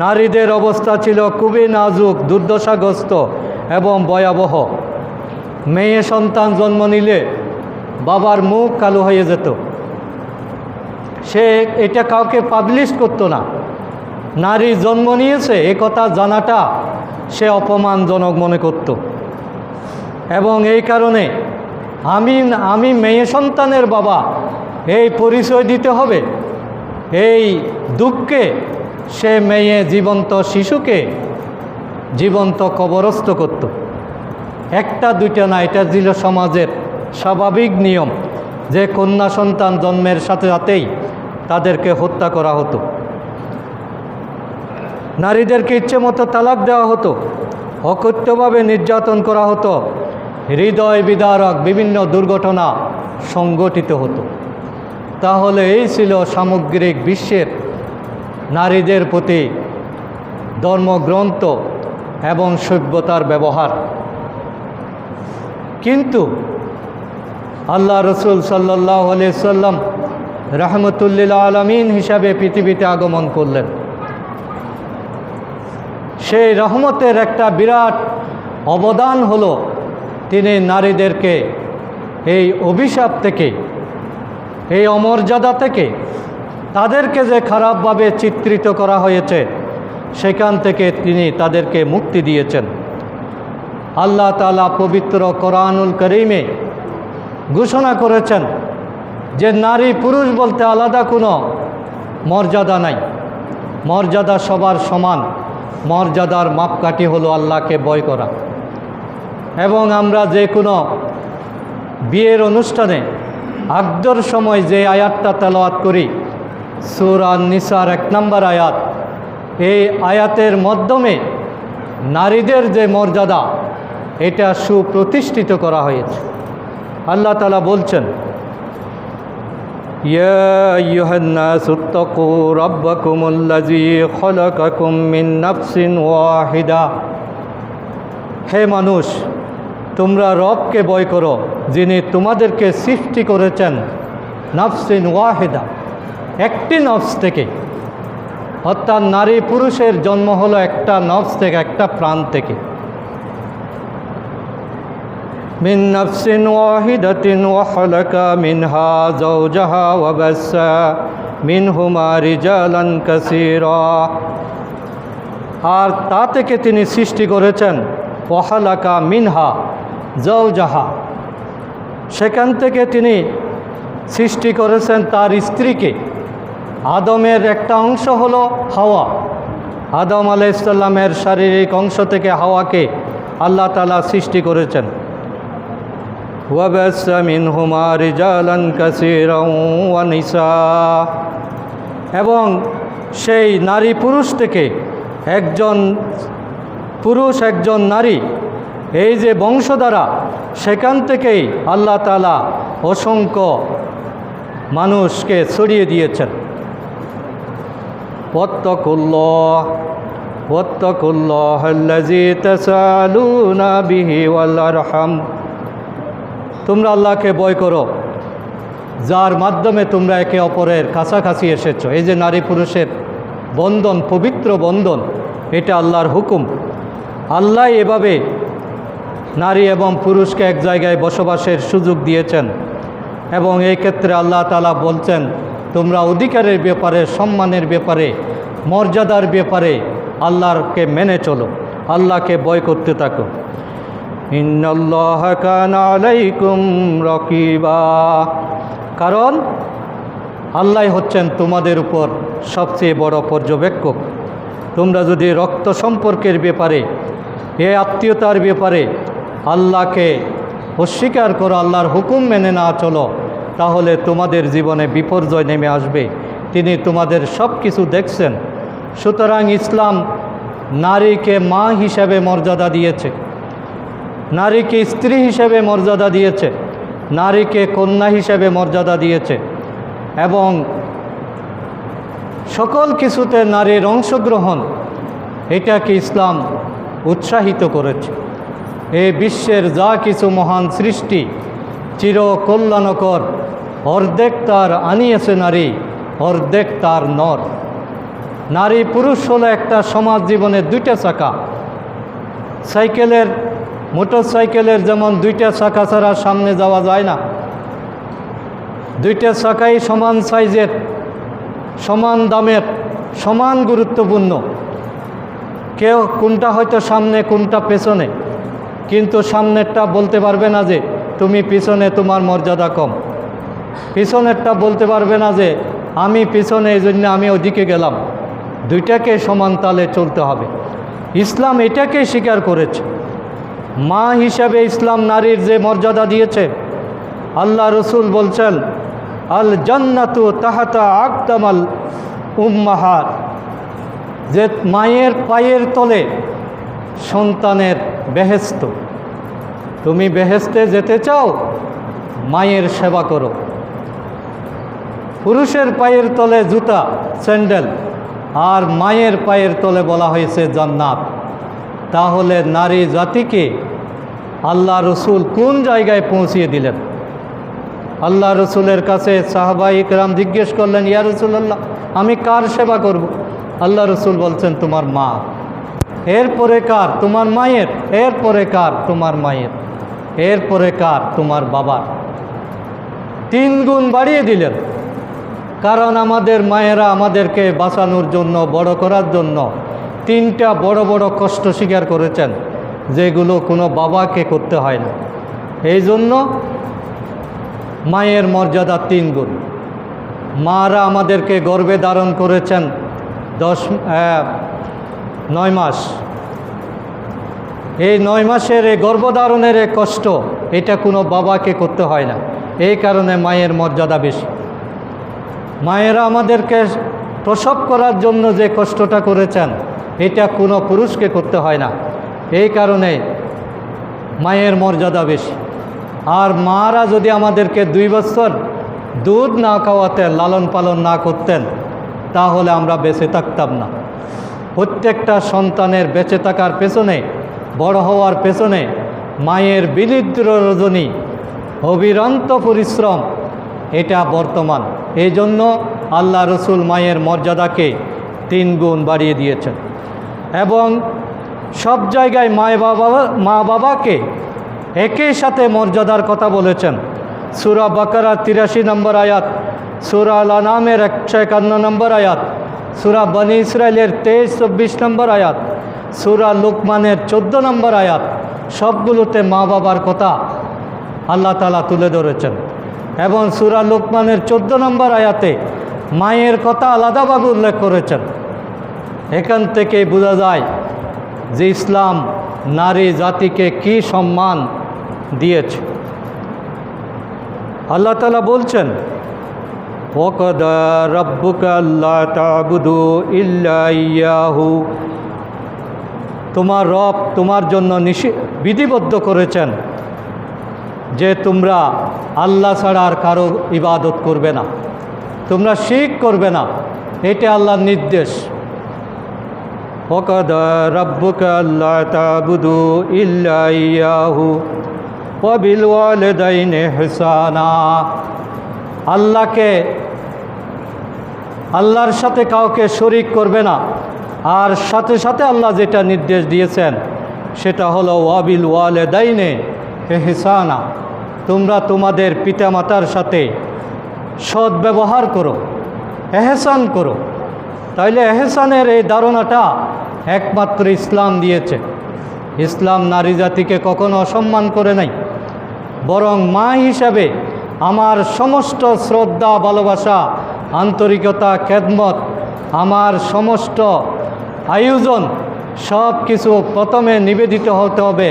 নারীদের অবস্থা ছিল খুবই নাজুক, দুর্দশাগ্রস্ত এবং ভয়াবহ। মেয়ে সন্তান জন্ম নিলে বাবার মুখ কালো হয়ে যেত। সে এটা কাউকে পাবলিশ করতো না। নারী জন্ম নিয়েছে এ কথা জানাটা সে অপমানজনক মনে করত। এবং এই কারণে আমি মেয়ে সন্তানের বাবা এই পরিচয় দিতে হবে, এই দুঃখে সে মেয়ে জীবন্ত শিশুকে জীবন্ত কবরস্থ করত। একটা দুইটা না, এটা ছিল সমাজের স্বাভাবিক নিয়ম যে কন্যা সন্তান জন্মের সাথে সাথেই তাদেরকে হত্যা করা হতো। নারীদেরকে ইচ্ছে মতো তালাক দেওয়া হতো, অকথ্যভাবে নির্যাতন করা হতো, হৃদয় বিদারক বিভিন্ন দুর্ঘটনা সংঘটিত হতো। তাহলে এই ছিল সামগ্রিক বিশ্বের নারীদের প্রতি ধর্মগ্রন্থ এবং সভ্যতার ব্যবহার। কিন্তু আল্লাহ রসুল সাল্লাল্লাহু আলাইহি সাল্লাম রহমতুল্লিল আলামিন হিসাবে পৃথিবীতে আগমন করলেন। সেই রহমতের একটা বিরাট অবদান হলো তিনি নারীদেরকে এই অভিশাপ থেকে, এই অমর্যাদা থেকে, তাদেরকে যে খারাপভাবে চিত্রিত করা হয়েছে সেখান থেকে তিনি তাদেরকে মুক্তি দিয়েছেন। আল্লাহ তাআলা পবিত্র কোরআনুল কারীমে ঘোষণা করেছেন যে নারী পুরুষ বলতে আলাদা কোনো মর্যাদা নাই, মর্যাদা সবার সমান। মর্যাদার মাপকাঠি হলো আল্লাহকে ভয় করা। এবং আমরা যে কোনো বিয়ের অনুষ্ঠানে আগদর সময় যে আয়াতটা তেলাওয়াত করি, সূরা নিসার 1 নম্বর আয়াত, এই আয়াতের মাধ্যমে নারীদের যে মর্যাদা এটা সুপ্রতিষ্ঠিত করা হয়েছে। আল্লাহ তাআলা বলছেন, ইয়া আইয়ুহান নাসু ইত্তাকু রাব্বাকুমুল্লাযী খালাকাকুম মিন নাফসিন ওয়াহিদা। হে মানুষ, তোমরা রবকে ভয় করো যিনি তোমাদেরকে সৃষ্টি করেছেন নাফসিন ওয়াহিদা, একটি নফস থেকে। অর্থাৎ নারী পুরুষের জন্ম হলো একটা নফস থেকে, একটা প্রাণ থেকে। মিন নাফসিন ওয়াহিদাতিন ওয়া খালাকা মিনহা যাওজাহা ওয়া বাসসা মিনহুমা রিজালান কাসীরা। আর তা থেকে তিনি সৃষ্টি করেছেন ওয়া খালাকা মিনহা যাওজাহা, সেখান থেকে তিনি সৃষ্টি করেছেন তার স্ত্রীকে। আদমের একটা অংশ হলো হাওয়া। আদম আলাইহিস সালামের শারীরিক অংশ থেকে হাওয়াকে আল্লাহ তাআলা সৃষ্টি করেছেন। وبث منهما رجالا كثيرا ونساء এবং সেই নারী পুরুষ থেকে একজন পুরুষ একজন নারী এই যে বংশধারা সেখান থেকেই আল্লাহ তাআলা অসংখ্য মানুষকে ছড়িয়ে দিয়েছেন। ওয়াত্তাকুল্লাহাল্লাযী তাসালুনা বিহি ওয়াল আরহাম, তোমরা আল্লাহকে ভয় করো যার মাধ্যমে তোমরা একে অপরের কাছাকাছি এসেছো। এই যে নারী পুরুষের বন্ধন, পবিত্র বন্ধন, এটা আল্লাহর হুকুম। আল্লাহ এভাবে নারী এবং পুরুষকে এক জায়গায় বসবাসের সুযোগ দিয়েছেন এবং এই ক্ষেত্রে আল্লাহ তাআলা বলছেন তোমরা অধিকারের ব্যাপারে, সম্মানের ব্যাপারে, মর্যাদার ব্যাপারে আল্লাহকে মেনে চলো, আল্লাহকে ভয় করতে থাকো। ইন্নাল্লাহা কানা আলাইকুম রাকিবা, কারণ আল্লাহ হচ্ছেন তোমাদের উপর সবচেয়ে বড় পর্যবেক্ষক। তোমরা যদি রক্ত সম্পর্কের ব্যাপারে, এ আত্মীয়তার ব্যাপারে আল্লাহকে অস্বীকার করো, আল্লাহর হুকুম মেনে না চলো, তাহলে তোমাদের জীবনে বিপর্যয় নেমে আসবে। তিনি তোমাদের সব কিছু দেখছেন। সুতরাং ইসলাম নারীকে মা হিসাবে মর্যাদা দিয়েছে, নারীকে স্ত্রী হিসেবে মর্যাদা দিয়েছে, নারীকে কন্যা হিসেবে মর্যাদা দিয়েছে এবং সকল কিছুতে নারীর অংশগ্রহণ এটাকে ইসলাম উৎসাহিত করেছে। এই বিশ্বের যা কিছু মহান সৃষ্টি চির কল্যাণকর, অর্ধেক তার আনিয়েছে নারী, অর্ধেক তার নর। নারী পুরুষ হলো একটা সমাজ জীবনের দুইটা চাকা। সাইকেলের, মোটর সাইকেলের যেমন দুইটা চাকা ছাড়া সামনে যাওয়া যায় না, দুইটা চাকাই সমান সাইজের, সমান দামের, সমান গুরুত্বপূর্ণ। কেউ কোনটা হয়তো সামনে, কোনটা পেছনে, কিন্তু সামনেরটা বলতে পারবে না যে তুমি পিছনে, তোমার মর্যাদা কম। পিছনেরটা বলতে পারবে না যে আমি পিছনে, এই জন্য আমি ওদিকে গেলাম। দুইটাকে সমান তালে চলতে হবে। ইসলাম এটাকে স্বীকার করেছে। মা হিসাবে ইসলাম নারীর যে মর্যাদা দিয়েছে, আল্লাহ রসুল বলছেন আল জান্নাতু তাহাতা আকদামাল উম্মাহাত, যে মায়ের পায়ের তলে সন্তানের বেহেশত। তুমি বেহেশতে যেতে চাও, মায়ের সেবা করো। পুরুষের পায়ের তলে জুতা, স্যান্ডেল, আর মায়ের পায়ের তলে বলা হয়েছে জান্নাত। তাহলে নারী জাতিকে আল্লাহ রসুল কোন জায়গায় পৌঁছিয়ে দিলেন? আল্লাহ রসুলের কাছে সাহাবায়ে ইকরাম জিজ্ঞেস করলেন, ইয়া রাসূলুল্লাহ, আমি কার সেবা করব? আল্লাহ রসুল বলছেন তোমার মা। এরপরে কার? তোমার মায়ের। এরপরে কার? তোমার মায়ের। এরপরে কার? তোমার বাবার। 3 গুণ বাড়িয়ে দিলেন। কারণ আমাদের মায়েরা আমাদেরকে বাঁচানোর জন্য, বড় করার জন্য 3টা বড় বড় কষ্ট স্বীকার করেছেন, যেগুলো কোনো বাবাকে করতে হয় না। এই জন্য মায়ের মর্যাদা 3 গুণ। মারা আমাদেরকে গর্ভে ধারণ করেছেন 9 মাস। এই 9 মাসের এই গর্ভধারণের কষ্ট, এটা কোনো বাবাকে করতে হয় না। এই কারণে মায়ের মর্যাদা বেশি। মায়েরা আমাদেরকে প্রসব করার জন্য যে কষ্টটা করেছেন, এটা কোনো পুরুষকে করতে হয় না। এই কারণে মায়ের মর্যাদা বেশি। আর মারা যদি আমাদেরকে 2 বছর দুধ না খাওয়াতেন, লালন পালন না করতেন, তাহলে আমরা বেঁচে থাকতাম না। প্রত্যেকটা সন্তানের বেঁচে থাকার পেছনে, বড় হওয়ার পেছনে মায়ের বিনিদ্র রজনী, অবিরন্ত পরিশ্রম, এটা বর্তমান। এই জন্য আল্লাহ রসুল মায়ের মর্যাদাকে 3 গুণ বাড়িয়ে দিয়েছেন এবং সব জায়গায় মা বাবাকে একই সাথে মর্যাদার কথা বলেছেন। সূরা বাকারার 83 নম্বর আয়াত, সূরা আল আনামের 151 নম্বর আয়াত, সূরা বনি ইসরাইলের 23-24 নম্বর আয়াত, সূরা লুকমানের 14 নম্বর আয়াত, সবগুলোতে মা বাবার কথা আল্লাহ তাআলা তুলে ধরেছেন। এবং সূরা লুকমানের 14 নম্বর আয়াতে মায়ের কথা আলাদাভাবে উল্লেখ করেছেন। এখান থেকে বোঝা যায় যে ইসলাম নারী জাতিকে কি সম্মান দিয়েছে। আল্লাহ তাআলা বলছেন, ওয়াকাদা রাব্বুকা আল্লা তা'বুদু ইল্লা ইয়াহু, তোমার রব তোমার জন্য বিধিবদ্ধ করেছেন যে তোমরা আল্লাহ ছাড়া আর কারো ইবাদত করবে না, তোমরা শিরক করবে না। এটা আল্লাহর নির্দেশ। ওয়াকাদা রাব্বুকা আল্লা তা'বুদু ইল্লা ইয়াহু ওয়া বিল ওয়ালিদাইনি ইহসানা, আল্লাহর সাথে কাউকে শরীক করবে না। আর সাথে সাথে আল্লাহ যেটা নির্দেশ দিয়েছেন সেটা হলো ওয়া বিল ওয়ালিদাইনি ইহসানা, তোমরা তোমাদের পিতামাতার সাথে সৎ ব্যবহার করো, এহসান করো। তাইলে এহসানের এই ধারণাটা একমাত্র ইসলাম দিয়েছে। ইসলাম নারী জাতিকে কখনো অসম্মান করে নাই, বরং মা হিসাবে আমার সমস্ত শ্রদ্ধা, ভালোবাসা, আন্তরিকতা, খেদমত, আমার সমস্ত আয়োজন সব কিছু প্রথমে নিবেদিত হতে হবে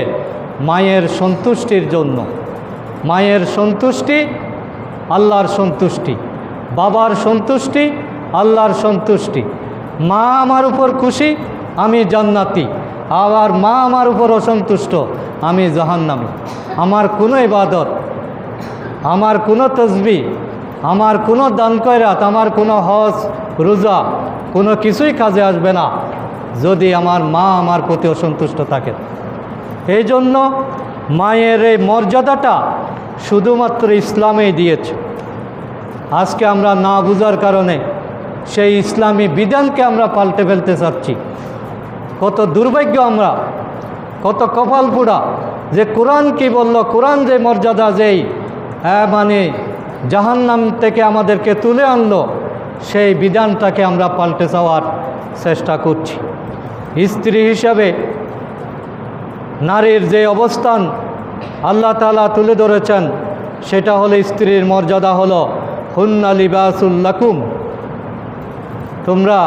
মায়ের সন্তুষ্টির জন্য। মায়ের সন্তুষ্টি আল্লাহর সন্তুষ্টি, বাবার সন্তুষ্টি আল্লাহর সন্তুষ্টি। মা আমার উপর খুশি, আমি জান্নাতি। আবার মা আমার উপর অসন্তুষ্ট, আমি জাহান্নামী। আমার কোনো ইবাদত, আমার কোনো তসবিহ, আমার কোনো দান খয়রাত, আমার কোনো হজ রোজা, কোনো কিছুই কাজে আসবে না যদি আমার মা আমার প্রতি অসন্তুষ্ট থাকে। এই জন্য মায়ের এই মর্যাদাটা শুধুমাত্র ইসলামেই দিয়েছে। আজকে আমরা না বুঝার কারণে সেই ইসলামী বিধানকে আমরা পাল্টে ফেলতে চাচ্ছি। কত দুর্ভাগ্য আমরা, কত কপাল পোড়া যে কোরআন কি বলল, কোরআন যে মর্যাদা যেই মানে জাহান্নাম থেকে আমাদেরকে তুলে আনলো, সেই বিধানটাকে আমরা পাল্টে যাওয়ার চেষ্টা করছি। স্ত্রী হিসাবে নারীর যে অবস্থান আল্লাহ তাআলা তুলে ধরেছেন সেটা হলো, স্ত্রীর মর্যাদা হলো হুন্না লিবাসুল লাকুম, তোমরা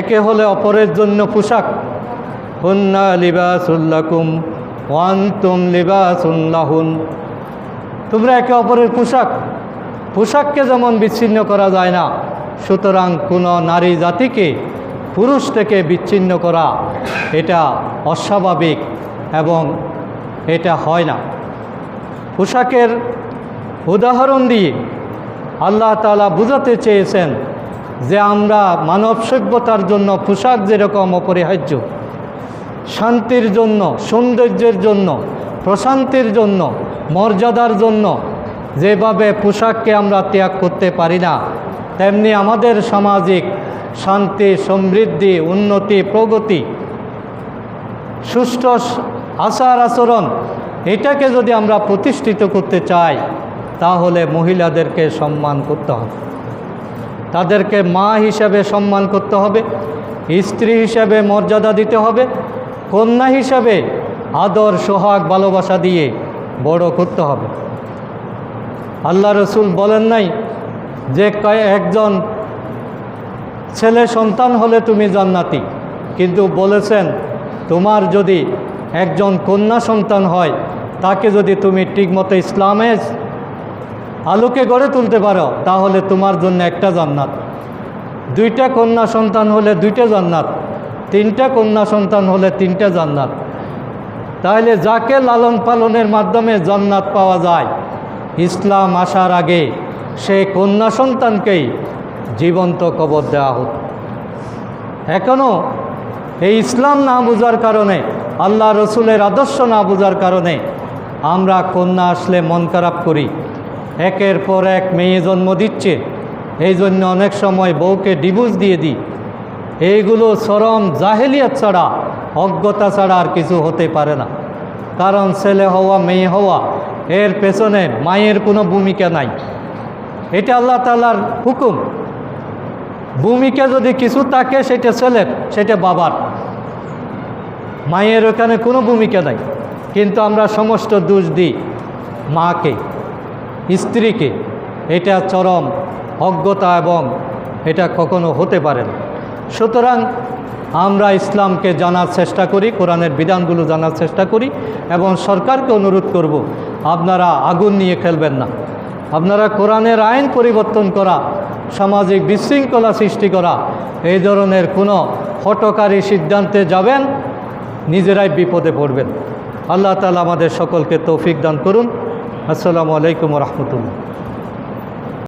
একে হলে অপরের জন্য পোশাক। হুন্না লিবাসুল লাকুম ওয়া আনতুম লিবাসুন লাহুন, তোমরা একে অপরের পোশাক। পোশাককে যেমন বিচ্ছিন্ন করা যায় না, সুতরাং কোনো নারী জাতিকে পুরুষ থেকে বিচ্ছিন্ন করা এটা অস্বাভাবিক এবং এটা হয় না। পোশাকের উদাহরণ দিয়ে আল্লাহ তাআলা বুঝাতে চেয়েছেন যে আমরা মানব সভ্যতার জন্য পোশাক যেরকম অপরিহার্য, শান্তির জন্য, সৌন্দর্যের জন্য, প্রশান্তির জন্য, মর্যাদার জন্য যেভাবে পোশাককে আমরা ত্যাগ করতে পারি না, তেমনি আমাদের সামাজিক শান্তি, সমৃদ্ধি, উন্নতি, প্রগতি, সুষ্ঠু আচার আচরণ এটাকে যদি আমরা প্রতিষ্ঠিত করতে চাই তাহলে মহিলাদেরকে সম্মান করতে হবে, তাদেরকে মা হিসাবে সম্মান করতে হবে, স্ত্রী হিসাবে মর্যাদা দিতে হবে, কন্যা হিসাবে আদর, সোহাগ, ভালোবাসা দিয়ে বড় করতে হবে। আল্লাহ রসুল বলেন নাই যে একজন ছেলে সন্তান হলে তুমি জান্নাতি, কিন্তু বলেছেন তোমার যদি একজন কন্যা সন্তান হয় তাকে যদি তুমি ঠিকমতো ইসলামের আলোকে গড়ে তুলতে পারো তাহলে তোমার জন্য একটা জান্নাত। দুইটা কন্যা সন্তান হলে দুইটা জান্নাত, তিনটা কন্যা সন্তান হলে তিনটা জান্নাত। তাহলে যাকে লালন পালনের মাধ্যমে জান্নাত পাওয়া যায়, ইসলাম আসার আগে সেই কন্যা সন্তানকেই জীবন্ত কবর দেওয়া হতো। এখনও এই ইসলাম না বোঝার কারণে, আল্লাহ রসুলের আদর্শ না বোঝার কারণে আমরা কন্যা আসলে মন খারাপ করি, একের পর এক মেয়ে জন্ম দিচ্ছে, এই জন্য অনেক সময় বউকে ডিভোর্স দিয়ে দিই। এইগুলো চরম জাহেলিয়াত ছাড়া, অজ্ঞতা ছাড়া আর কিছু হতে পারে না। কারণ ছেলে হওয়া, মেয়ে হওয়া, এর পেছনে মায়ের কোনো ভূমিকা নাই। এটা আল্লাহ তাআলার হুকুম। ভূমিকা যদি কিছু থাকে সেটা ছেলের, সেটা বাবার, মায়ের ওখানে কোনো ভূমিকা নাই। কিন্তু আমরা সমস্ত দোষ দিই মাকে, স্ত্রীকে। এটা চরম অজ্ঞতা এবং এটা কখনো হতে পারে না। সুতরাং আমরা ইসলামকে জানার চেষ্টা করি, কোরআনের বিধানগুলো জানার চেষ্টা করি এবং সরকারকে অনুরোধ করব আপনারা আগুন নিয়ে খেলবেন না, আপনারা কোরআনের আইন পরিবর্তন করা, সামাজিক বিশৃঙ্খলা সৃষ্টি করা, এই ধরনের কোনো হঠকারী সিদ্ধান্তে যাবেন, নিজেরাই বিপদে পড়বেন। আল্লাহ তাআলা আমাদের সকলকে তৌফিক দান করুন। আসসালামু আলাইকুম ওয়া রাহমাতুল্লাহ।